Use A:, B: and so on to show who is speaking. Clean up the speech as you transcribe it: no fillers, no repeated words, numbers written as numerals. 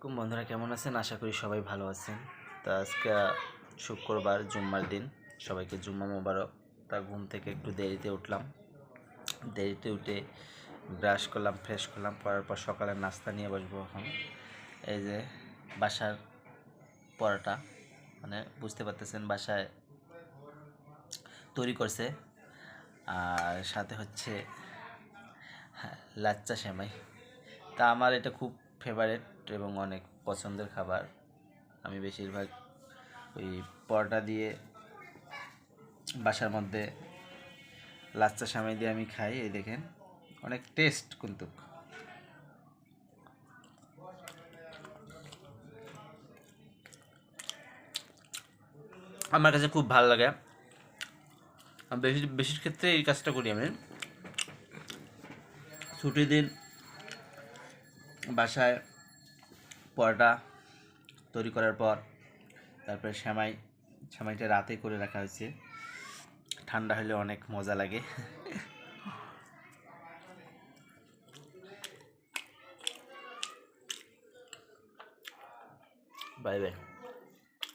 A: আসসালামাইকুম বন্ধুরা, কেমন আছেন? আশা করি সবাই ভালো আছেন। তা আজকে শুক্রবার, জুম্মার দিন। সবাইকে জুম্মা মোবারক। তা ঘুম থেকে একটু দেরিতে উঠলাম। দেরিতে উঠে ব্রাশ করলাম, ফ্রেশ করলাম, করার পর সকালের নাস্তা নিয়ে বসবো এখন। এই যে বাসার পরোটা, মানে বুঝতে পারতেছেন বাসায় তৈরি করছে। আর সাথে হচ্ছে লাচ্চা সেমাই। তা আমার এটা খুব ফেভারেট এবং অনেক পছন্দের খাবার। আমি বেশিরভাগ ওই পরোটা দিয়ে বাসার মধ্যে লাচ্চা সেমাই দিয়ে আমি খাই। এই দেখেন, অনেক টেস্ট কিন্তু। আমার কাছে খুব ভালো লাগে। আমি বেশি বেশির ক্ষেত্রে এই কাজটা করি। আমি ছুটির দিন বাসায় পরোটা তৈরি করার পর তারপরে সেমাইটা রাতে করে রাখা হয়েছে, ঠান্ডা হলে অনেক মজা লাগে। Bye bye.